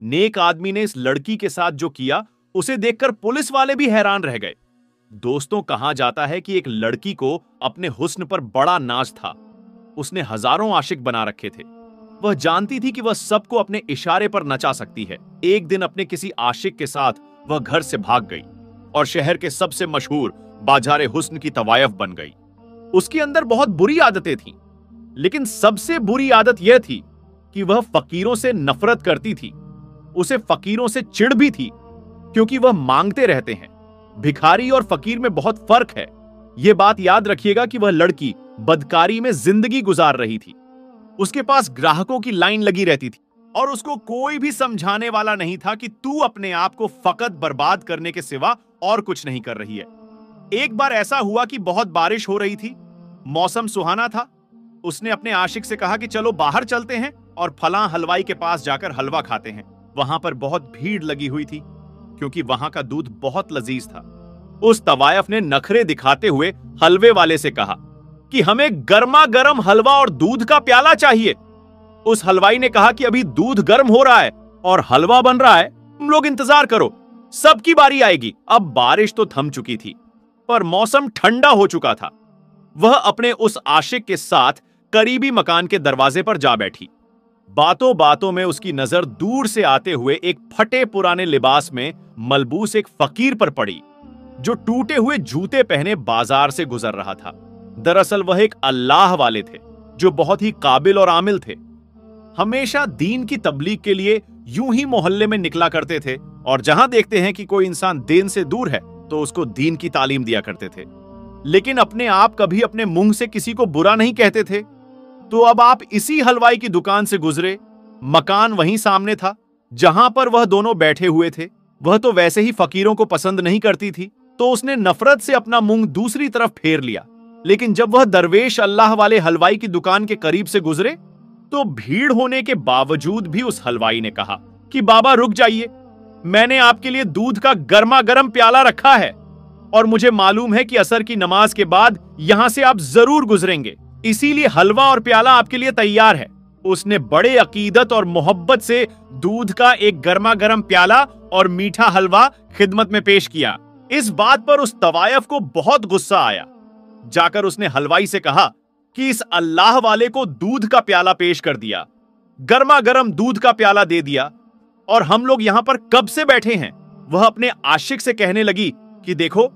नेक आदमी ने इस लड़की के साथ जो किया उसे देखकर पुलिस वाले भी हैरान रह गए। दोस्तों, कहा जाता है कि एक लड़की को अपने हुस्न पर बड़ा नाज था। उसने हजारों आशिक बना रखे थे। वह जानती थी कि वह सबको अपने इशारे पर नचा सकती है। एक दिन अपने किसी आशिक के साथ वह घर से भाग गई और शहर के सबसे मशहूर बाजारे हुस्न की तवायफ बन गई। उसके अंदर बहुत बुरी आदतें थीं, लेकिन सबसे बुरी आदत यह थी कि वह फकीरों से नफरत करती थी। उसे फकीरों से चिढ़ भी थी, क्योंकि वह मांगते रहते हैं। भिखारी और फकीर में बहुत फर्क है। यह बात याद रखिएगा कि वह लड़की बदकारी में जिंदगी गुजार रही थी। उसके पास ग्राहकों की लाइन लगी रहती थी और उसको कोई भी समझाने वाला नहीं था कि तू अपने आप को फकत बर्बाद करने के सिवा और कुछ नहीं कर रही है। एक बार ऐसा हुआ कि बहुत बारिश हो रही थी, मौसम सुहाना था। उसने अपने आशिक से कहा कि चलो बाहर चलते हैं और फलां हलवाई के पास जाकर हलवा खाते हैं। वहां पर बहुत भीड़ लगी हुई थी, क्योंकि वहां का दूध बहुत लजीज था। उस तवायफ ने नखरे दिखाते हुए हलवे वाले से कहा कि हमें गर्मा गर्म हलवा और दूध का प्याला चाहिए। उस हलवाई ने कहा कि अभी दूध गर्म हो रहा है और हलवा बन रहा है, तुम लोग इंतजार करो, सबकी बारी आएगी। अब बारिश तो थम चुकी थी, पर मौसम ठंडा हो चुका था। वह अपने उस आशिक के साथ करीबी मकान के दरवाजे पर जा बैठी। बातों बातों में उसकी नजर दूर से आते हुए एक फटे पुराने लिबास में मलबूस एक फकीर पर पड़ी, जो टूटे हुए जूते पहने बाजार से गुजर रहा था। दरअसल वह एक अल्लाह वाले थे, जो बहुत ही काबिल और आमिल थे। हमेशा दीन की तबलीग के लिए यूं ही मोहल्ले में निकला करते थे, और जहां देखते हैं कि कोई इंसान दीन से दूर है तो उसको दीन की तालीम दिया करते थे। लेकिन अपने आप कभी अपने मुंह से किसी को बुरा नहीं कहते थे। तो अब आप इसी हलवाई की दुकान से गुजरे। मकान वहीं सामने था जहां पर वह दोनों बैठे हुए थे। वह तो वैसे ही फकीरों को पसंद नहीं करती थी, तो उसने नफरत से अपना मुंह दूसरी तरफ फेर लिया। लेकिन जब वह दरवेश अल्लाह वाले हलवाई की दुकान के करीब से गुजरे, तो भीड़ होने के बावजूद भी उस हलवाई ने कहा कि बाबा रुक जाइए, मैंने आपके लिए दूध का गर्मा गर्म प्याला रखा है और मुझे मालूम है कि असर की नमाज के बाद यहां से आप जरूर गुजरेंगे, इसीलिए हलवा और प्याला आपके लिए तैयार है। उसने बड़े अकीदत और मोहब्बत से दूध का एक गर्मा गर्म प्याला और मीठा हलवा खिदमत में पेश किया। इस बात पर उस तवायफ को बहुत गुस्सा आया। जाकर उसने हलवाई से कहा कि इस अल्लाह वाले को दूध का प्याला पेश कर दिया, गर्मा गर्म दूध का प्याला दे दिया, और हम लोग यहां पर कब से बैठे हैं। वह अपने आशिक से कहने लगी कि देखो,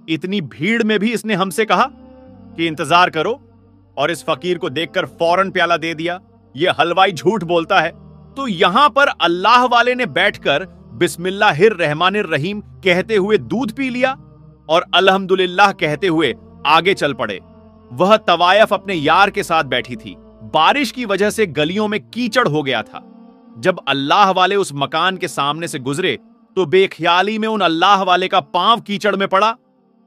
इतनी भीड़ में भी इसने हमसे कहा कि इंतजार करो, और इस फकीर को देखकर फौरन प्याला दे दिया। यह हलवाई झूठ बोलता है। तो यहां पर अल्लाह वाले ने बैठकर बिस्मिल्लाहिर रहमानिर रहीम कहते हुए दूध पी लिया और अल्हम्दुलिल्लाह कहते हुए आगे चल पड़े। वह तवायफ अपने यार के साथ बैठी थी। बारिश की वजह से गलियों में कीचड़ हो गया था। जब अल्लाह वाले उस मकान के सामने से गुजरे, तो बेख्याली में उन अल्लाह वाले का पांव कीचड़ में पड़ा,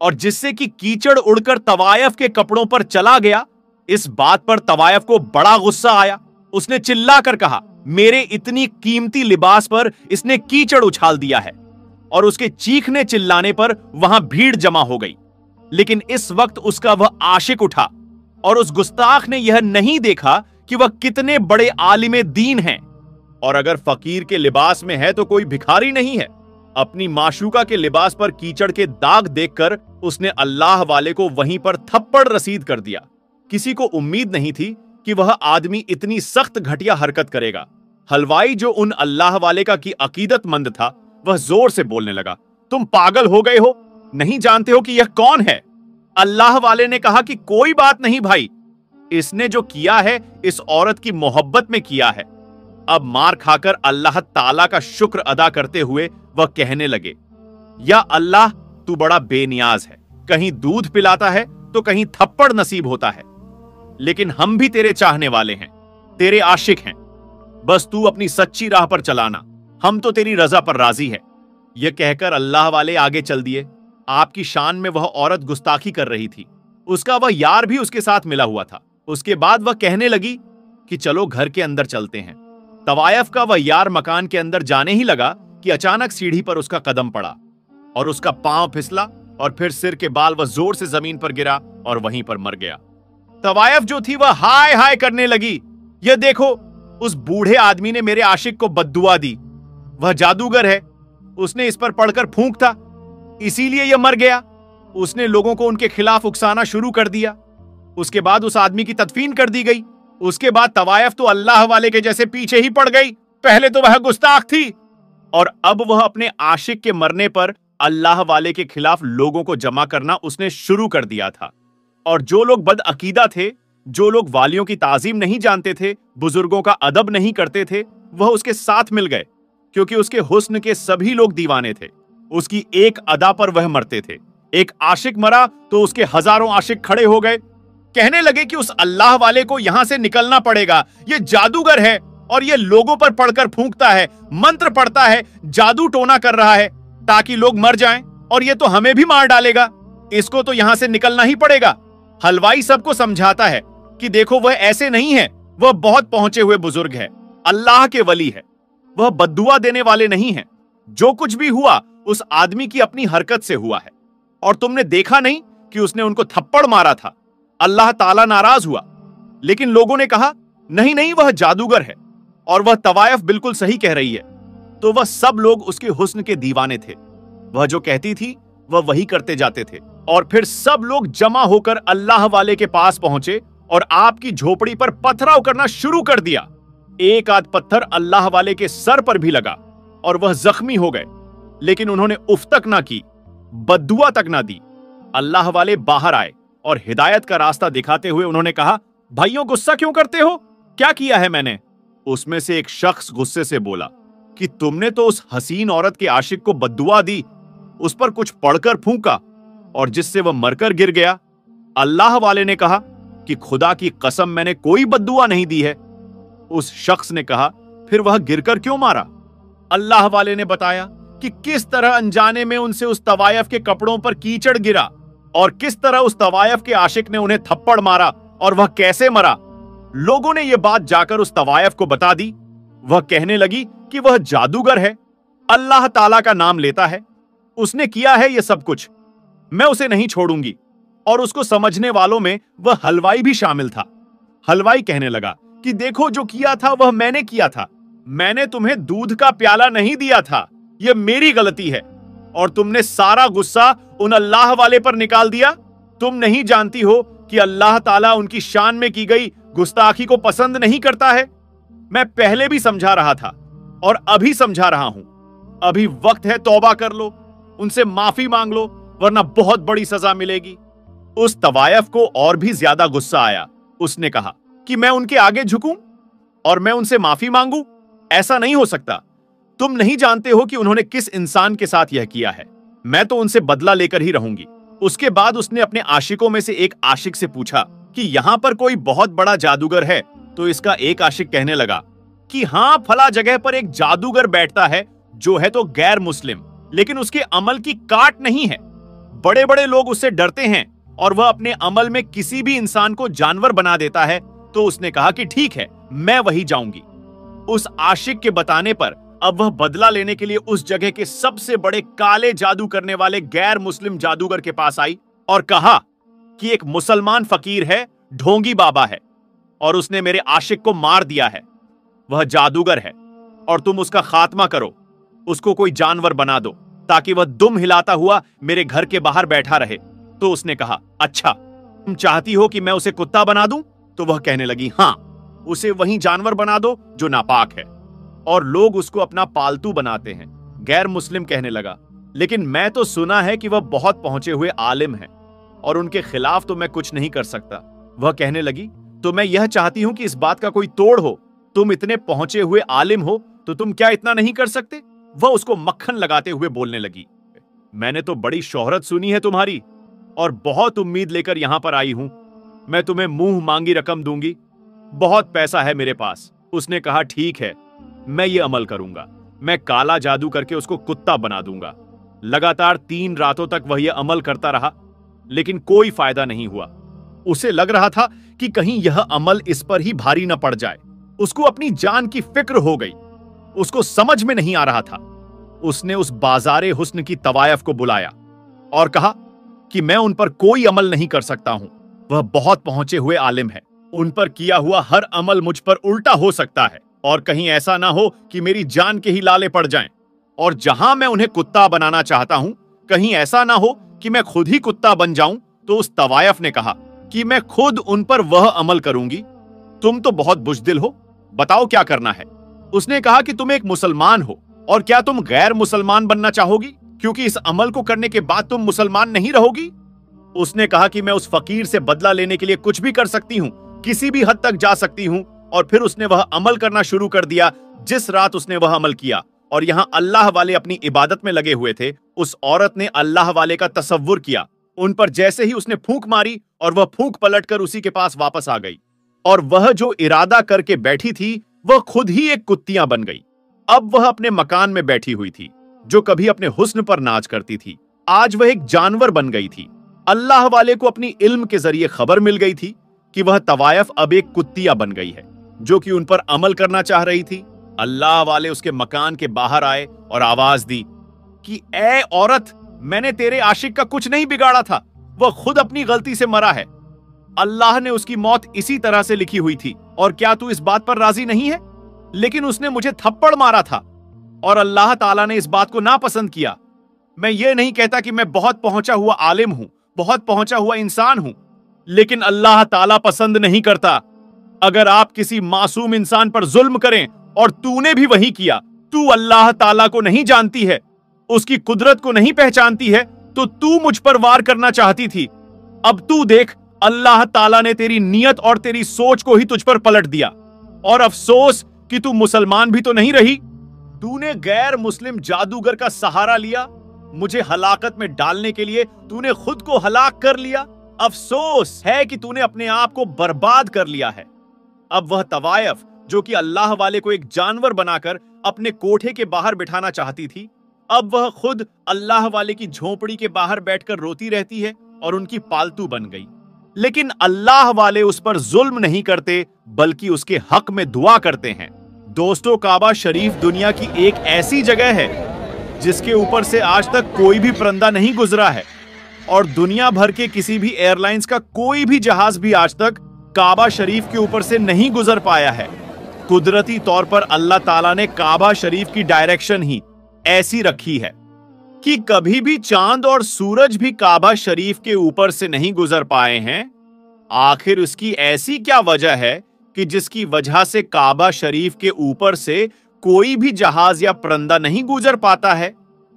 और जिससे कि कीचड़ उड़कर तवायफ के कपड़ों पर चला गया। इस बात पर तवायफ को बड़ा गुस्सा आया। उसने चिल्लाकर कहा, मेरे इतनी कीमती लिबास पर इसने कीचड़ उछाल दिया है। और उसके चीखने चिल्लाने पर वहां भीड़ जमा हो गई। लेकिन इस वक्त उसका वह आशिक उठा, और उस गुस्ताख ने यह नहीं देखा कि वह कितने बड़े आलिम दीन हैं, और अगर फकीर के लिबास में है तो कोई भिखारी नहीं है। अपनी माशूका के लिबास पर कीचड़ के दाग देखकर उसने अल्लाह वाले को वहीं पर थप्पड़ रसीद कर दिया। किसी को उम्मीद नहीं थी कि वह आदमी इतनी सख्त घटिया हरकत करेगा। हलवाई, जो उन अल्लाह वाले का की अकीदतमंद था, वह जोर से बोलने लगा, तुम पागल हो गए हो? नहीं जानते हो कि यह कौन है? अल्लाह वाले ने कहा कि कोई बात नहीं भाई, इसने जो किया है इस औरत की मोहब्बत में किया है। अब मार खाकर अल्लाह ताला का शुक्र अदा करते हुए वह कहने लगे, या अल्लाह, तू बड़ा बेनियाज है। कहीं दूध पिलाता है तो कहीं थप्पड़ नसीब होता है। लेकिन हम भी तेरे चाहने वाले हैं, तेरे आशिक हैं। बस तू अपनी सच्ची राह पर चलाना, हम तो तेरी रजा पर राजी है। यह कहकर अल्लाह वाले आगे चल दिए। आपकी शान में वह औरत गुस्ताखी कर रही थी। उसका वह यार भी उसके साथ मिला हुआ था। उसके बाद वह कहने लगी कि चलो घर के अंदर चलते हैं। तवायफ का वह यार मकान के अंदर जाने ही लगा कि अचानक सीढ़ी पर उसका कदम पड़ा और उसका पांव फिसला, और फिर सिर के बाल वह जोर से जमीन पर गिरा और वहीं पर मर गया। तवायफ जो थी वह हाय हाय करने लगी, यह देखो, उस बूढ़े आदमी ने मेरे आशिक को बद्दुआ दी। वह जादूगर है, उसने इस पर पढ़कर फूंक था, इसीलिए यह मर गया। उसने लोगों को उनके खिलाफ उकसाना शुरू कर दिया। उसके बाद उस आदमी की तदफीन कर दी गई। उसके बाद तवायफ तो अल्लाह वाले के जैसे पीछे ही पड़ गई। पहले तो वह गुस्ताख थी और अब वह अपने आशिक के मरने पर अल्लाह वाले के खिलाफ लोगों को जमा करना उसने शुरू कर दिया था। और जो लोग बदअकीदा थे, जो लोग वालियों की ताजीम नहीं जानते थे, बुजुर्गों का अदब नहीं करते थे, वह उसके साथ मिल गए, क्योंकि उसके हुस्न के सभी लोग दीवाने थे। उसकी एक अदा पर वह मरते थे। एक आशिक मरा तो उसके हजारों आशिक खड़े हो गए, कहने लगे कि उस अल्लाह वाले को यहां से निकलना पड़ेगा, यह जादूगर है और यह लोगों पर पढ़कर फूंकता है, मंत्र पढ़ता है, जादू टोना कर रहा है ताकि लोग मर जाएं, और यह तो हमें भी मार डालेगा। इसको तो यहां से निकलना ही पड़ेगा। हलवाई सबको समझाता है कि देखो वह ऐसे नहीं है, वह बहुत पहुंचे हुए बुजुर्ग है, अल्लाह के वली है, वह बद्दुआ देने वाले नहीं है। जो कुछ भी हुआ उस आदमी की अपनी हरकत से हुआ है, और तुमने देखा नहीं कि उसने उनको थप्पड़ मारा था। अल्लाह ताला नाराज हुआ। लेकिन लोगों ने कहा नहीं नहीं, वह जादूगर है और वह तवायफ बिल्कुल सही कह रही है। तो वह सब लोग उसके हुस्न के दीवाने थे। वह जो कहती थी वह वही करते जाते थे। और फिर सब लोग जमा होकर अल्लाह वाले के पास पहुंचे और आपकी झोपड़ी पर पथराव करना शुरू कर दिया। एक आध पत्थर अल्लाह वाले के सर पर भी लगा और वह जख्मी हो गए, लेकिन उन्होंने उफ तक ना की, बद्दुआ तक ना दी। अल्लाह वाले बाहर आए और हिदायत का रास्ता दिखाते हुए उन्होंने कहा, भाइयों गुस्सा क्यों करते हो? क्या किया है मैंने? उसमें से एक शख्स गुस्से से बोला कि तुमने तो उस हसीन औरत के आशिक को बद्दुआ दी, उस पर कुछ पढ़कर फूंका और जिससे वह मरकर गिर गया। अल्लाह वाले ने कहा कि खुदा की कसम मैंने कोई बद्दुआ नहीं दी है। उस शख्स ने कहा, फिर वह गिरकर क्यों मारा? अल्लाह वाले ने बताया कि किस तरह अनजाने में उनसे उस तवायफ के कपड़ों पर कीचड़ गिरा और किस तरह उस तवायफ के आशिक ने उन्हें थप्पड़ मारा और वह कैसे मरा। लोगों ने यह बात जाकर उस तवायफ को बता दी। वह कहने लगी कि वह जादूगर है, अल्लाह ताला का नाम लेता है, उसने किया है यह सब कुछ, मैं उसे नहीं छोड़ूंगी। और उसको समझने वालों में वह हलवाई भी शामिल था। हलवाई कहने लगा कि देखो जो किया था वह मैंने किया था, मैंने तुम्हें दूध का प्याला नहीं दिया था, यह मेरी गलती है, और तुमने सारा गुस्सा उन अल्लाह वाले पर निकाल दिया। तुम नहीं जानती हो कि अल्लाह ताला उनकी शान में की गई गुस्ताखी को पसंद नहीं करता है। मैं पहले भी समझा रहा था और अभी समझा रहा हूं। अभी वक्त है, तौबा कर लो, उनसे माफी मांग लो, वरना बहुत बड़ी सजा मिलेगी। उस तवायफ को और भी ज्यादा गुस्सा आया। उसने कहा कि मैं उनके आगे झुकूं और मैं उनसे माफी मांगूं? ऐसा नहीं हो सकता। तुम नहीं जानते हो कि उन्होंने किस इंसान के साथ यह किया है। मैं तो उनसे बदला लेकर ही रहूंगी। उसके बाद उसने अपने आशिकों में से एक आशिक से पूछा कि यहां पर कोई बहुत बड़ा जादूगर है? तो इसका एक आशिक कहने लगा कि हां, फला जगह पर एक जादूगर बैठता है जो है तो गैर मुस्लिम, लेकिन उसके अमल की काट नहीं है। बड़े बड़े लोग उससे डरते हैं और वह अपने अमल में किसी भी इंसान को जानवर बना देता है। तो उसने कहा कि ठीक है, मैं वही जाऊंगी। उस आशिक के बताने पर अब वह बदला लेने के लिए उस जगह के सबसे बड़े काले जादू करने वाले गैर मुस्लिम जादूगर के पास आई और कहा कि एक मुसलमान फकीर है, ढोंगी बाबा है, और उसने मेरे आशिक को मार दिया है। वह जादूगर है और तुम उसका खात्मा करो, उसको कोई जानवर बना दो ताकि वह दुम हिलाता हुआ मेरे घर के बाहर बैठा रहे। तो उसने कहा, अच्छा, तुम चाहती हो कि मैं उसे कुत्ता बना दूं? तो वह कहने लगी, हां, उसे वही जानवर बना दो जो नापाक है, और लोग उसको अपना पालतू बनाते हैं। गैर मुस्लिम कहने लगा, लेकिन मैं तो सुना है कि वह बहुत पहुंचे हुए आलिम हैं और उनके खिलाफ तो मैं कुछ नहीं कर सकता। वह कहने लगी, तो मैं यह चाहती हूं कि इस बात का कोई तोड़ हो। तुम इतने पहुंचे हुए आलिम हो तो तुम क्या इतना नहीं कर सकते? वह उसको मक्खन लगाते हुए बोलने लगी, मैंने तो बड़ी शोहरत सुनी है तुम्हारी और बहुत उम्मीद लेकर यहां पर आई हूं। मैं तुम्हें मुंह मांगी रकम दूंगी, बहुत पैसा है मेरे पास। उसने कहा, ठीक है, मैं ये अमल करूंगा, मैं काला जादू करके उसको कुत्ता बना दूंगा। लगातार 3 रातों तक वह यह अमल करता रहा, लेकिन कोई फायदा नहीं हुआ। उसे लग रहा था कि कहीं यह अमल इस पर ही भारी न पड़ जाए। उसको अपनी जान की फिक्र हो गई। उसको समझ में नहीं आ रहा था। उसने उस बाजारे हुस्न की तवायफ को बुलाया और कहा कि मैं उन पर कोई अमल नहीं कर सकता हूं। वह बहुत पहुंचे हुए आलिम है, उन पर किया हुआ हर अमल मुझ पर उल्टा हो सकता है। और कहीं ऐसा ना हो कि मेरी जान के ही लाले पड़ जाएं। और जहां मैं उन्हें कुत्ता बनाना चाहता हूं, कहीं ऐसा ना हो कि मैं खुद ही कुत्ता बन जाऊं। तो उस तवायफ ने कहा कि मैं खुद उन पर वह अमल करूंगी। तुम तो बहुत बुज़दिल हो, बताओ क्या करना है। उसने कहा कि तुम एक मुसलमान हो, और क्या तुम गैर मुसलमान बनना चाहोगी, क्योंकि इस अमल को करने के बाद तुम मुसलमान नहीं रहोगी। उसने कहा कि मैं उस फकीर से बदला लेने के लिए कुछ भी कर सकती हूं, किसी भी हद तक जा सकती हूं। और फिर उसने वह अमल करना शुरू कर दिया जिस रात उसने वह अमल किया। और यहां अल्लाह वाले अपनी इबादत में लगे हुए थे। उस औरत ने अल्लाह वाले का तसव्वुर किया। उन पर जैसे ही उसने फूंक मारी और वह फूंक पलटकर उसी के पास वापस आ गई, और वह जो इरादा करके बैठी थी वह खुद ही एक कुत्तियां बन गई। अब वह अपने मकान में बैठी हुई थी। जो कभी अपने हुस्न पर नाज करती थी, आज वह एक जानवर बन गई थी। अल्लाह वाले को अपनी इल्म के जरिए खबर मिल गई थी कि वह तवायफ अब एक कुत्तिया बन गई है, जो कि उन पर अमल करना चाह रही थी। अल्लाह वाले उसके मकान के बाहर आए और आवाज दी कि ए औरत, मैंने तेरे आशिक का कुछ नहीं बिगाड़ा था, वह खुद अपनी गलती से मरा है। अल्लाह ने उसकी मौत इसी तरह से लिखी हुई थी, और क्या तू इस बात पर राजी नहीं है? लेकिन उसने मुझे थप्पड़ मारा था, और अल्लाह ताला ने इस बात को नापसंद किया। मैं ये नहीं कहता कि मैं बहुत पहुंचा हुआ आलिम हूं, बहुत पहुंचा हुआ इंसान हूं, लेकिन अल्लाह ताला पसंद नहीं करता अगर आप किसी मासूम इंसान पर जुल्म करें, और तूने भी वही किया। तू अल्लाह ताला को नहीं जानती है, उसकी कुदरत को नहीं पहचानती है, तो तू मुझ पर वार करना चाहती थी। अब तू देख, अल्लाह ताला ने तेरी नियत और तेरी सोच को ही तुझ पर पलट दिया। और अफसोस कि तू मुसलमान भी तो नहीं रही। तूने गैर मुस्लिम जादूगर का सहारा लिया, मुझे हलाकत में डालने के लिए तूने खुद को हलाक कर लिया। अफसोस है कि तूने अपने आप को बर्बाद कर लिया है। अब वह तवायफ जो कि अल्लाह वाले को एक जानवर बनाकर अपने कोठे के बाहर बिठाना चाहती थी, अब वह खुद अल्लाह वाले की झोपड़ी के बाहर बैठकर रोती रहती है और उनकी पालतू बन गई। लेकिन अल्लाह वाले उस पर जुल्म नहीं करते, बल्कि उसके हक में दुआ करते हैं। दोस्तों, काबा शरीफ दुनिया की एक ऐसी जगह है जिसके ऊपर से आज तक कोई भी परिंदा नहीं गुजरा है, और दुनिया भर के किसी भी एयरलाइंस का कोई भी जहाज भी आज तक काबा शरीफ के ऊपर से नहीं गुजर पाया है। कुदरती तौर पर अल्लाह ताला ने काबा शरीफ की डायरेक्शन ही ऐसी रखी है कि कभी भी चांद और सूरज भी काबा शरीफ के ऊपर से नहीं गुजर पाए हैं। आखिर उसकी ऐसी क्या वजह है कि जिसकी वजह से काबा शरीफ के ऊपर से कोई भी जहाज या परिंदा नहीं गुजर पाता है?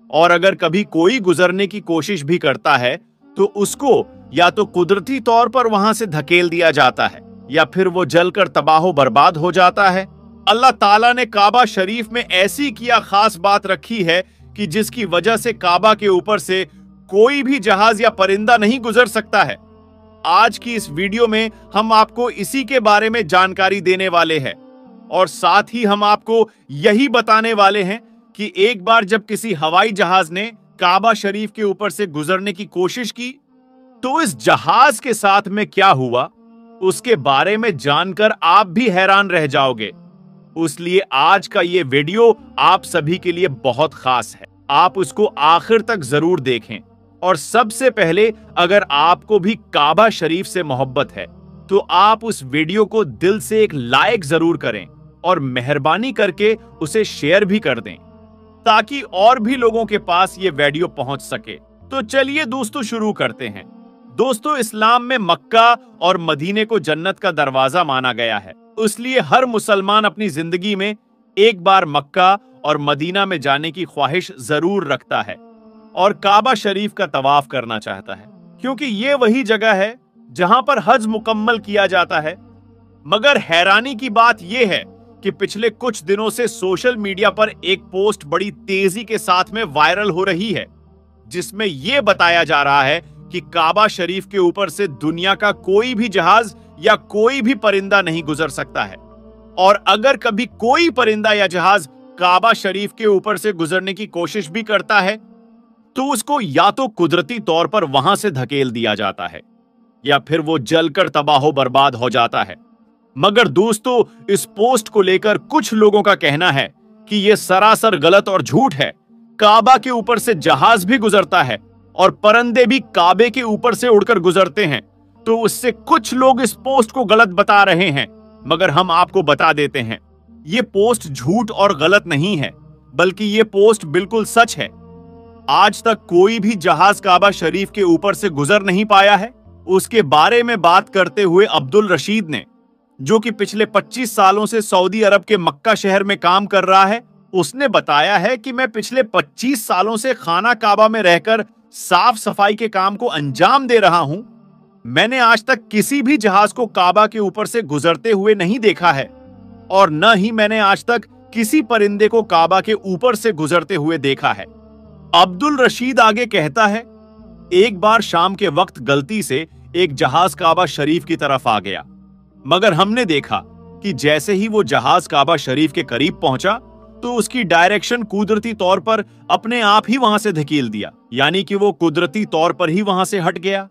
और अगर कभी कोई गुजरने की कोशिश भी करता है तो उसको या तो कुदरती तौर पर वहां से धकेल दिया जाता है, या फिर वो जलकर तबाह बर्बाद हो जाता है। अल्लाह ताला ने काबा शरीफ में ऐसी क्या खास बात रखी है कि जिसकी वजह से काबा के ऊपर से कोई भी जहाज या परिंदा नहीं गुजर सकता है। आज की इस वीडियो में हम आपको इसी के बारे में जानकारी देने वाले हैं, और साथ ही हम आपको यही बताने वाले हैं कि एक बार जब किसी हवाई जहाज ने काबा शरीफ के ऊपर से गुजरने की कोशिश की तो इस जहाज के साथ में क्या हुआ, उसके बारे में जानकर आप भी हैरान रह जाओगे। इसलिए आज का ये वीडियो आप सभी के लिए बहुत खास है। आप उसको आखिर तक जरूर देखें। और सबसे पहले, अगर आपको भी काबा शरीफ से मोहब्बत है तो आप उस वीडियो को दिल से एक लाइक जरूर करें, और मेहरबानी करके उसे शेयर भी कर दें ताकि और भी लोगों के पास ये वीडियो पहुंच सके। तो चलिए दोस्तों, शुरू करते हैं। दोस्तों, इस्लाम में मक्का और मदीने को जन्नत का दरवाजा माना गया है, इसलिए हर मुसलमान अपनी जिंदगी में एक बार मक्का और मदीना में जाने की ख्वाहिश जरूर रखता है और काबा शरीफ का तवाफ करना चाहता है, क्योंकि ये वही जगह है जहां पर हज मुकम्मल किया जाता है। मगर हैरानी की बात यह है कि पिछले कुछ दिनों से सोशल मीडिया पर एक पोस्ट बड़ी तेजी के साथ में वायरल हो रही है, जिसमें यह बताया जा रहा है कि काबा शरीफ के ऊपर से दुनिया का कोई भी जहाज या कोई भी परिंदा नहीं गुजर सकता है, और अगर कभी कोई परिंदा या जहाज काबा शरीफ के ऊपर से गुजरने की कोशिश भी करता है तो उसको या तो कुदरती तौर पर वहां से धकेल दिया जाता है, या फिर वो जलकर तबाह बर्बाद हो जाता है। मगर दोस्तों, इस पोस्ट को लेकर कुछ लोगों का कहना है कि यह सरासर गलत और झूठ है। काबा के ऊपर से जहाज भी गुजरता है और परिंदे भी काबे के ऊपर से उड़कर गुजरते हैं, तो उससे कुछ लोग इस पोस्ट को गलत बता रहे हैं, मगर हम आपको बता देते हैं ये पोस्ट झूठ और गलत नहीं है, बल्कि ये पोस्ट बिल्कुल सच है। आज तक कोई भी जहाज काबा शरीफ के ऊपर से गुजर नहीं पाया है। उसके बारे में बात करते हुए अब्दुल रशीद ने, जो कि पिछले 25 सालों से सऊदी अरब के मक्का शहर में काम कर रहा है, उसने बताया है कि मैं पिछले 25 सालों से खाना काबा में रहकर साफ सफाई के काम को अंजाम दे रहा हूं। मैंने आज तक किसी भी जहाज को काबा के ऊपर से गुजरते हुए नहीं देखा है, और न ही मैंने आज तक किसी परिंदे को काबा के ऊपर से गुजरते हुए देखा है। अब्दुल रशीद आगे कहता है, एक बार शाम के वक्त गलती से एक जहाज काबा शरीफ की तरफ आ गया, मगर हमने देखा कि जैसे ही वो जहाज काबा शरीफ के करीब पहुंचा तो उसकी डायरेक्शन कुदरती तौर पर अपने आप ही वहां से धकेल दिया, यानी कि वो कुदरती तौर पर ही वहां से हट गया।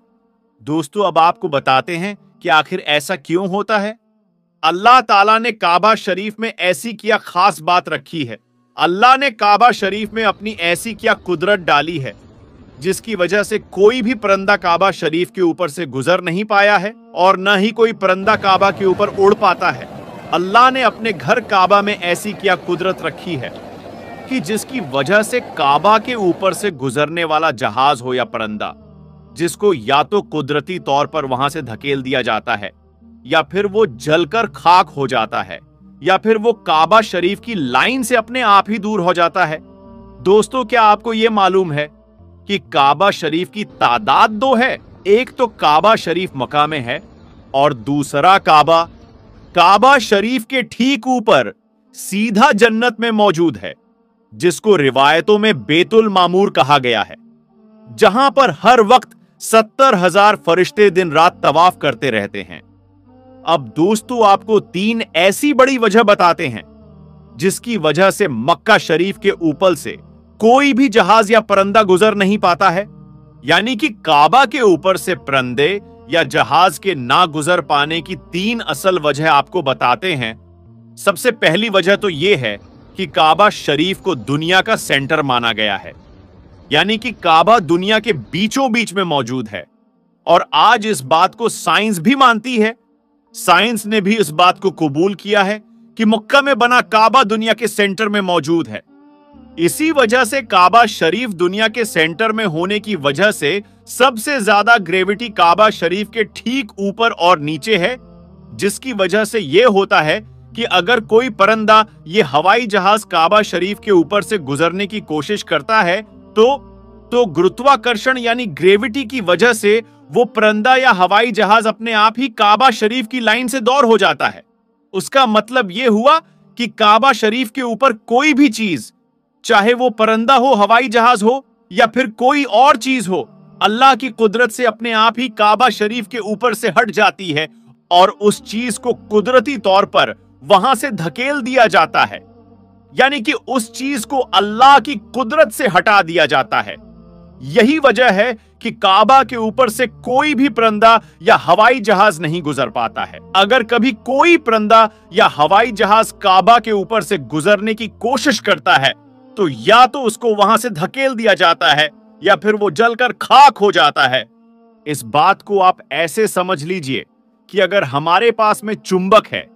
दोस्तों, अब आपको बताते हैं कि आखिर ऐसा क्यों होता है। अल्लाह ताला ने काबा शरीफ में ऐसी क्या खास बात रखी है, अल्लाह ने काबा शरीफ में अपनी ऐसी क्या कुदरत डाली है जिसकी वजह से कोई भी परिंदा काबा शरीफ के ऊपर से गुजर नहीं पाया है और न ही कोई परिंदा काबा के ऊपर उड़ पाता है। अल्लाह ने अपने घर काबा में ऐसी क्या कुदरत रखी है कि जिसकी वजह से काबा के ऊपर से गुजरने वाला जहाज हो या परिंदा, जिसको या तो कुदरती तौर पर वहां से धकेल दिया जाता है, या फिर वो जलकर खाक हो जाता है, या फिर वो काबा शरीफ की लाइन से अपने आप ही दूर हो जाता है। दोस्तों, क्या आपको यह मालूम है कि काबा शरीफ की तादाद दो है। एक तो काबा शरीफ मक्का में है और दूसरा काबा शरीफ के ठीक ऊपर सीधा जन्नत में मौजूद है, जिसको रिवायतों में बेतुल मामूर कहा गया है, जहां पर हर वक्त 70,000 फरिश्ते दिन रात तवाफ करते रहते हैं। अब दोस्तों, आपको 3 ऐसी बड़ी वजह बताते हैं जिसकी वजह से मक्का शरीफ के ऊपर से कोई भी जहाज या परिंदा गुजर नहीं पाता है। यानी कि काबा के ऊपर से परिंदे या जहाज के ना गुजर पाने की 3 असल वजह आपको बताते हैं। सबसे पहली वजह तो यह है कि काबा शरीफ को दुनिया का सेंटर माना गया है, यानी कि काबा दुनिया के बीचों बीच में मौजूद है, और आज इस बात को साइंस भी मानती है। साइंस ने भी इस बात को कबूल किया है कि मक्का में बना काबा दुनिया के सेंटर में मौजूद है। इसी वजह से काबा शरीफ दुनिया के सेंटर में होने की वजह से सबसे ज्यादा ग्रेविटी काबा शरीफ के ठीक ऊपर और नीचे है, जिसकी वजह से यह होता है कि अगर कोई परिंदा ये हवाई जहाज काबा शरीफ के ऊपर से गुजरने की कोशिश करता है तो गुरुत्वाकर्षण यानी ग्रेविटी की वजह से वो परिंदा या हवाई जहाज अपने आप ही काबा शरीफ की लाइन से दूर हो जाता है। उसका मतलब यह हुआ कि काबा शरीफ के ऊपर कोई भी चीज, चाहे वो परिंदा हो, हवाई जहाज हो या फिर कोई और चीज हो, अल्लाह की कुदरत से अपने आप ही काबा शरीफ के ऊपर से हट जाती है और उस चीज को कुदरती तौर पर वहां से धकेल दिया जाता है। यानी कि उस चीज को अल्लाह की कुदरत से हटा दिया जाता है। यही वजह है कि काबा के ऊपर से कोई भी परिंदा या हवाई जहाज नहीं गुजर पाता है। अगर कभी कोई परिंदा या हवाई जहाज काबा के ऊपर से गुजरने की कोशिश करता है तो या तो उसको वहां से धकेल दिया जाता है या फिर वो जलकर खाक हो जाता है। इस बात को आप ऐसे समझ लीजिए कि अगर हमारे पास में चुंबक है,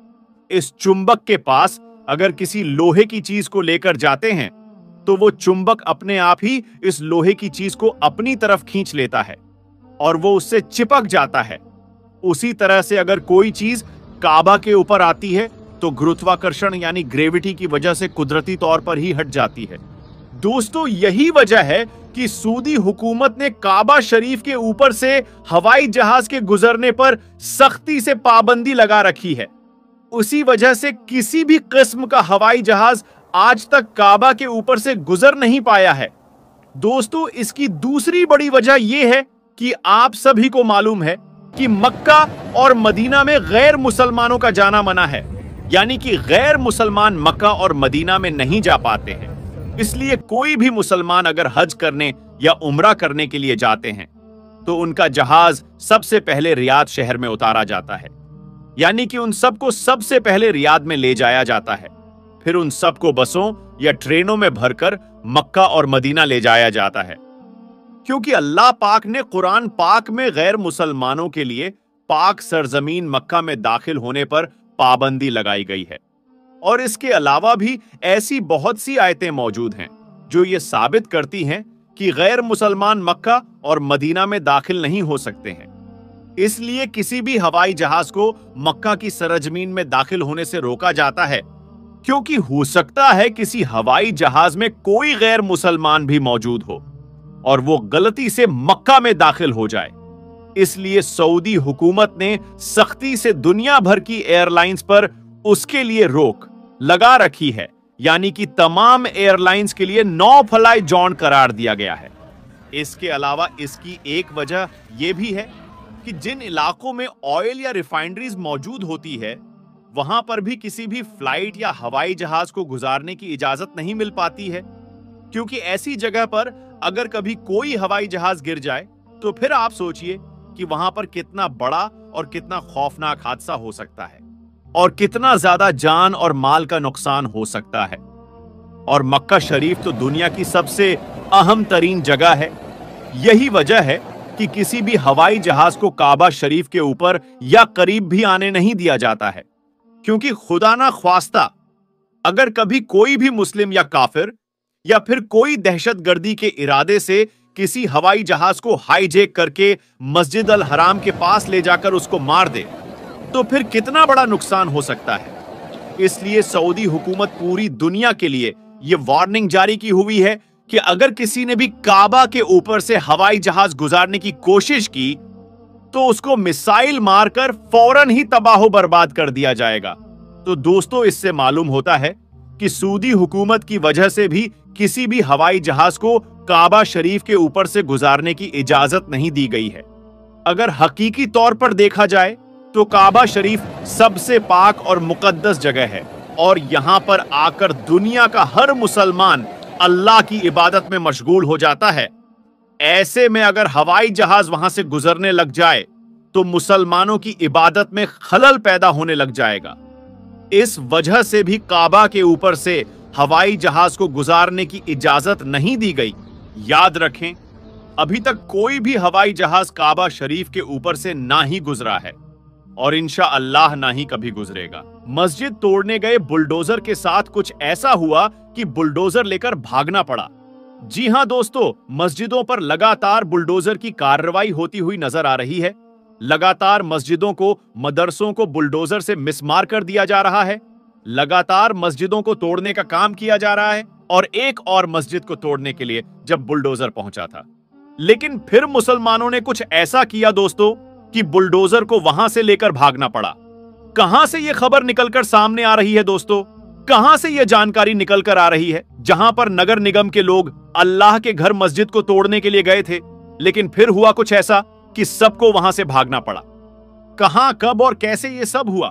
इस चुंबक के पास अगर किसी लोहे की चीज को लेकर जाते हैं तो वो चुंबक अपने आप ही इस लोहे की चीज को अपनी तरफ खींच लेता है और वो उससे चिपक जाता है। उसी तरह से अगर कोई चीज काबा के ऊपर आती है तो गुरुत्वाकर्षण यानी ग्रेविटी की वजह से कुदरती तौर पर ही हट जाती है। दोस्तों, यही वजह है कि सऊदी हुकूमत ने काबा शरीफ के ऊपर से हवाई जहाज के गुजरने पर सख्ती से पाबंदी लगा रखी है। उसी वजह से किसी भी किस्म का हवाई जहाज आज तक काबा के ऊपर से गुजर नहीं पाया है। दोस्तों, इसकी दूसरी बड़ी वजह यह है कि आप सभी को मालूम है कि मक्का और मदीना में गैर मुसलमानों का जाना मना है, यानी कि गैर मुसलमान मक्का और मदीना में नहीं जा पाते हैं। इसलिए कोई भी मुसलमान अगर हज करने या उम्रा करने के लिए जाते हैं तो उनका जहाज सबसे पहले रियाद शहर में उतारा जाता है, यानी कि उन सबको सबसे पहले रियाद में ले जाया जाता है। फिर उन सबको बसों या ट्रेनों में भरकर मक्का और मदीना ले जाया जाता है, क्योंकि अल्लाह पाक ने कुरान पाक में गैर मुसलमानों के लिए पाक सरजमीन मक्का में दाखिल होने पर पाबंदी लगाई गई है। और इसके अलावा भी ऐसी बहुत सी आयतें मौजूद हैं जो ये साबित करती हैं कि गैर मुसलमान मक्का और मदीना में दाखिल नहीं हो सकते हैं। इसलिए किसी भी हवाई जहाज को मक्का की सरजमीन में दाखिल होने से रोका जाता है, क्योंकि हो सकता है किसी हवाई जहाज में कोई गैर मुसलमान भी मौजूद हो और वो गलती से मक्का में दाखिल हो जाए। इसलिए सऊदी हुकूमत ने सख्ती से दुनिया भर की एयरलाइंस पर उसके लिए रोक लगा रखी है, यानी कि तमाम एयरलाइंस के लिए नो फ्लाई जोन करार दिया गया है। इसके अलावा इसकी एक वजह यह भी है कि जिन इलाकों में ऑयल या रिफाइनरीज मौजूद होती है, वहां पर भी किसी भी फ्लाइट या हवाई जहाज को गुजारने की इजाजत नहीं मिल पाती है, क्योंकि ऐसी जगह पर अगर कभी कोई हवाई जहाज गिर जाए तो फिर आप सोचिए कि वहां पर कितना बड़ा और कितना खौफनाक हादसा हो सकता है और कितना ज्यादा जान और माल का नुकसान हो सकता है। और मक्का शरीफ तो दुनिया की सबसे अहम तरीन जगह है। यही वजह है कि किसी भी हवाई जहाज को काबा शरीफ के ऊपर या करीब भी आने नहीं दिया जाता है, क्योंकि खुदा ना ख्वास्ता अगर कभी कोई भी मुस्लिम या काफिर या फिर कोई दहशतगर्दी के इरादे से किसी हवाई जहाज को हाईजैक करके मस्जिद अल हराम के पास ले जाकर उसको मार दे, तो फिर कितना बड़ा नुकसान हो सकता है। इसलिए सऊदी हुकूमत पूरी दुनिया के लिए यह वार्निंग जारी की हुई है कि अगर किसी ने भी काबा के ऊपर से हवाई जहाज गुजारने की कोशिश की तो उसको मिसाइल मारकर फौरन ही तबाह बर्बाद कर दिया जाएगा। तो दोस्तों, इससे मालूम होता है कि सऊदी हुकूमत की वजह से भी किसी भी हवाई जहाज को काबा शरीफ के ऊपर से गुजारने की इजाजत नहीं दी गई है। अगर हकीकी तौर पर देखा जाए तो काबा शरीफ सबसे पाक और मुकद्दस जगह है और यहां पर आकर दुनिया का हर मुसलमान अल्लाह की इबादत में मशगूल हो जाता है। ऐसे में अगर हवाई जहाज वहां से गुजरने लग जाए तो मुसलमानों की इबादत में खलल पैदा होने लग जाएगा। इस वजह से भी काबा के ऊपर से हवाई जहाज को गुजारने की इजाजत नहीं दी गई। याद रखें, अभी तक कोई भी हवाई जहाज काबा शरीफ के ऊपर से ना ही गुजरा है और इंशाअल्लाह ना ही कभी गुजरेगा। मस्जिद तोड़ने गए बुलडोजर के साथ कुछ ऐसा हुआ कि बुलडोजर लेकर भागना पड़ा। जी हां दोस्तों, मस्जिदों पर लगातार बुलडोजर की कार्रवाई होती हुई नजर आ रही है। लगातार मस्जिदों को, मदरसों को बुलडोजर से मिसमार कर दिया जा रहा है। लगातार मस्जिदों को तोड़ने का काम किया जा रहा है और एक और मस्जिद को तोड़ने के लिए जब बुलडोजर पहुंचा था, लेकिन फिर मुसलमानों ने कुछ ऐसा किया दोस्तों कि बुलडोजर को वहां से लेकर भागना पड़ा। कहां से यह खबर निकलकर सामने आ रही है दोस्तों? कहां से यह जानकारी निकलकर आ रही है? जहां पर नगर निगम के लोग अल्लाह के घर मस्जिद को तोड़ने के लिए गए थे, लेकिन फिर हुआ कुछ ऐसा कि सबको वहां से भागना पड़ा। कहां, कब और कैसे यह सब हुआ,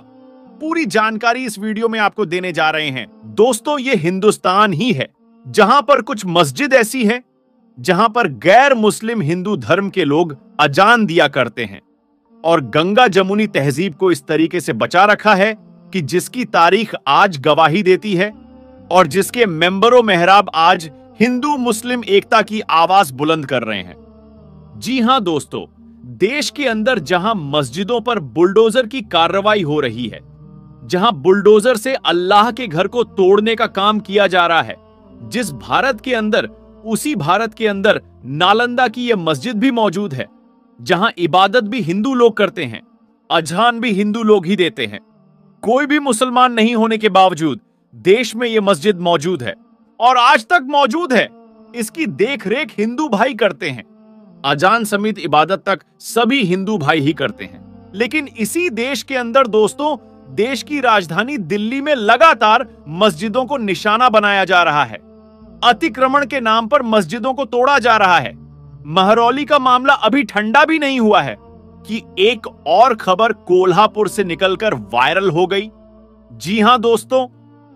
पूरी जानकारी इस वीडियो में आपको देने जा रहे हैं। दोस्तों, ये हिंदुस्तान ही है जहां पर कुछ मस्जिद ऐसी हैं जहां पर गैर मुस्लिम हिंदू धर्म के लोग अजान दिया करते हैं और गंगा जमुनी तहजीब को इस तरीके से बचा रखा है कि जिसकी तारीख आज गवाही देती है और जिसके मेंबरों मेहराब आज हिंदू मुस्लिम एकता की आवाज बुलंद कर रहे हैं। जी हां दोस्तों, देश के अंदर जहां मस्जिदों पर बुलडोजर की कार्रवाई हो रही है, जहां बुलडोजर से अल्लाह के घर को तोड़ने का काम किया जा रहा है, जिस भारत के अंदर, उसी भारत के अंदर नालंदा की यह मस्जिद भी मौजूद है, जहां इबादत भी हिंदू लोग करते हैं, अजान भी हिंदू लोग ही देते हैं। कोई भी मुसलमान नहीं होने के बावजूद देश में यह मस्जिद मौजूद है और आज तक मौजूद है। इसकी देखरेख हिंदू भाई करते हैं। अजान समेत इबादत तक सभी हिंदू भाई ही करते हैं। लेकिन इसी देश के अंदर दोस्तों, देश की राजधानी दिल्ली में लगातार मस्जिदों को निशाना बनाया जा रहा है। अतिक्रमण के नाम पर मस्जिदों को तोड़ा जा रहा है। महरौली का मामला अभी ठंडा भी नहीं हुआ है कि एक और खबर कोल्हापुर से निकलकर वायरल हो गई। जी हां दोस्तों,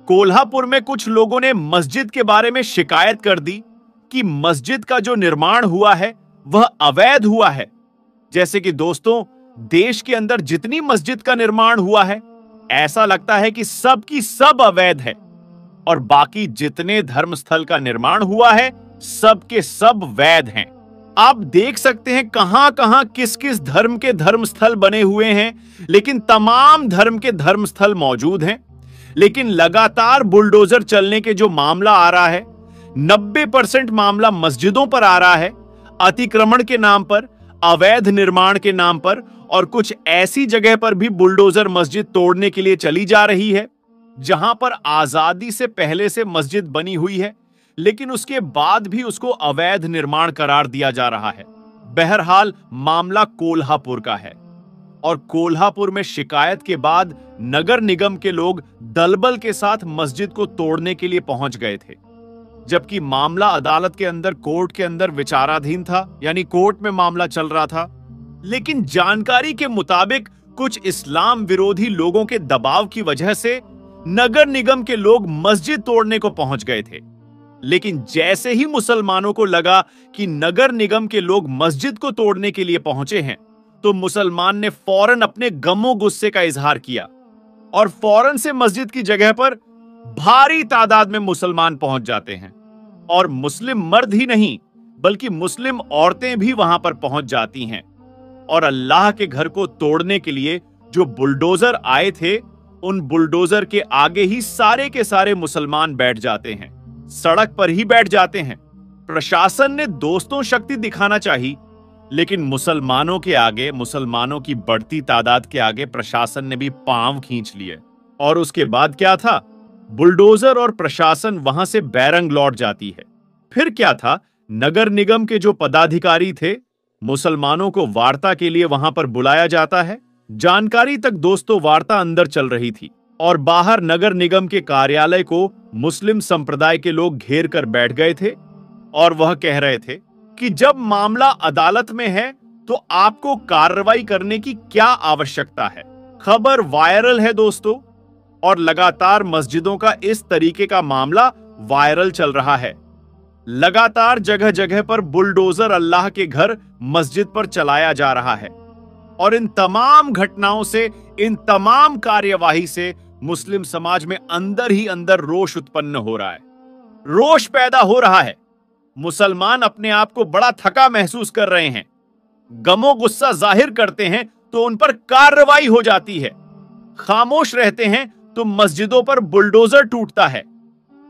कोल्हापुर में कुछ लोगों ने मस्जिद के बारे में शिकायत कर दी कि मस्जिद का जो निर्माण हुआ है वह अवैध हुआ है। जैसे कि दोस्तों, देश के अंदर जितनी मस्जिद का निर्माण हुआ है, ऐसा लगता है कि सब की सब अवैध है और बाकी जितने धर्मस्थल का निर्माण हुआ है सब के सब वैध हैं। आप देख सकते हैं कहां कहां किस किस धर्म के धर्मस्थल बने हुए हैं, लेकिन तमाम धर्म के धर्मस्थल मौजूद हैं। लेकिन लगातार बुलडोजर चलने के जो मामला आ रहा है, 90% मामला मस्जिदों पर आ रहा है, अतिक्रमण के नाम पर, अवैध निर्माण के नाम पर, और कुछ ऐसी जगह पर भी बुलडोजर मस्जिद तोड़ने के लिए चली जा रही है जहां पर आजादी से पहले से मस्जिद बनी हुई है, लेकिन उसके बाद भी उसको अवैध निर्माण करार दिया जा रहा है। बहरहाल मामला कोल्हापुर का है, और कोल्हापुर में शिकायत के बाद नगर निगम के लोग दलबल के साथ मस्जिद को तोड़ने के लिए पहुंच गए थे। जबकि मामला अदालत के अंदर, कोर्ट के अंदर विचाराधीन था, यानी कोर्ट में मामला चल रहा था। लेकिन जानकारी के मुताबिक कुछ इस्लाम विरोधी लोगों के दबाव की वजह से नगर निगम के लोग मस्जिद तोड़ने को पहुंच गए थे। लेकिन जैसे ही मुसलमानों को लगा कि नगर निगम के लोग मस्जिद को तोड़ने के लिए पहुंचे हैं, तो मुसलमान ने फौरन अपने गमो गुस्से का इजहार किया और फौरन से मस्जिद की जगह पर भारी तादाद में मुसलमान पहुंच जाते हैं। और मुस्लिम मर्द ही नहीं, बल्कि मुस्लिम औरतें भी वहां पर पहुंच जाती हैं। और अल्लाह के घर को तोड़ने के लिए जो बुलडोजर आए थे, उन बुलडोजर के आगे ही सारे के सारे मुसलमान बैठ जाते हैं, सड़क पर ही बैठ जाते हैं। प्रशासन ने दोस्तों शक्ति दिखाना चाहिए, लेकिन मुसलमानों के आगे, मुसलमानों की बढ़ती तादाद के आगे प्रशासन ने भी पांव खींच लिए। और उसके बाद क्या था? बुलडोजर और प्रशासन वहां से बैरंग लौट जाती है। फिर क्या था? नगर निगम के जो पदाधिकारी थे, मुसलमानों को वार्ता के लिए वहां पर बुलाया जाता है। जानकारी तक दोस्तों वार्ता अंदर चल रही थी, और बाहर नगर निगम के कार्यालय को मुस्लिम संप्रदाय के लोग घेर कर बैठ गए थे, और वह कह रहे थे कि जब मामला अदालत में है तो आपको कार्रवाई करने की क्या आवश्यकता है। खबर वायरल है दोस्तों, और लगातार मस्जिदों का इस तरीके का मामला वायरल चल रहा है। लगातार जगह जगह पर बुलडोजर अल्लाह के घर मस्जिद पर चलाया जा रहा है, और इन तमाम घटनाओं से, इन तमाम कार्यवाही से मुस्लिम समाज में अंदर ही अंदर रोष उत्पन्न हो रहा है, रोष पैदा हो रहा है। मुसलमान अपने आप को बड़ा थका महसूस कर रहे हैं, गमो गुस्सा जाहिर करते हैं तो उन पर कार्रवाई हो जाती है, खामोश रहते हैं तो मस्जिदों पर बुलडोजर टूटता है,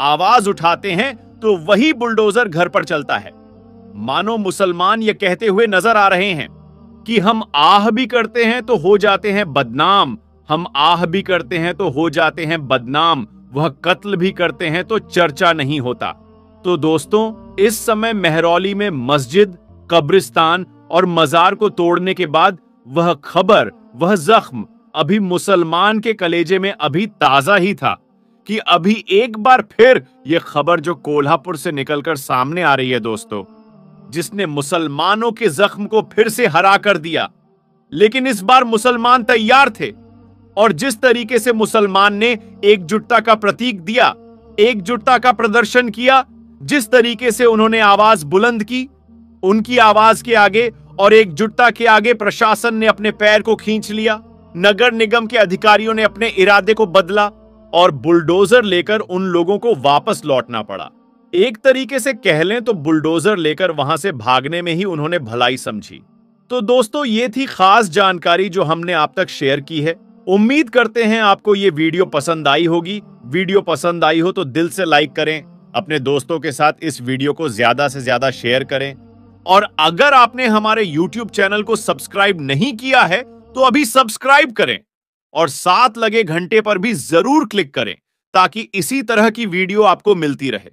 आवाज उठाते हैं तो वही बुलडोजर घर पर चलता है। मानो मुसलमान ये कहते हुए नजर आ रहे हैं कि हम आह भी करते हैं तो हो जाते हैं बदनाम, हम आह भी करते हैं तो हो जाते हैं बदनाम, वह कत्ल भी करते हैं तो चर्चा नहीं होता। तो दोस्तों, इस समय मेहरौली में मस्जिद, कब्रिस्तान और मजार को तोड़ने के बाद वह खबर, वह जख्म अभी मुसलमान के कलेजे में अभी ताजा ही था कि अभी एक बार फिर यह खबर जो कोल्हापुर से निकलकर सामने आ रही है दोस्तों, जिसने मुसलमानों के जख्म को फिर से हरा कर दिया। लेकिन इस बार मुसलमान तैयार थे, और जिस तरीके से मुसलमान ने एकजुटता का प्रतीक दिया, एकजुटता का प्रदर्शन किया, जिस तरीके से उन्होंने आवाज बुलंद की, उनकी आवाज के आगे और एकजुटता के आगे प्रशासन ने अपने पैर को खींच लिया। नगर निगम के अधिकारियों ने अपने इरादे को बदला और बुलडोजर लेकर उन लोगों को वापस लौटना पड़ा। एक तरीके से कह लें तो बुलडोजर लेकर वहां से भागने में ही उन्होंने भलाई समझी। तो दोस्तों, ये थी खास जानकारी जो हमने आप तक शेयर की है। उम्मीद करते हैं आपको ये वीडियो पसंद आई होगी। वीडियो पसंद आई हो तो दिल से लाइक करें, अपने दोस्तों के साथ इस वीडियो को ज्यादा से ज्यादा शेयर करें, और अगर आपने हमारे YouTube चैनल को सब्सक्राइब नहीं किया है तो अभी सब्सक्राइब करें, और साथ लगे घंटे पर भी जरूर क्लिक करें ताकि इसी तरह की वीडियो आपको मिलती रहे।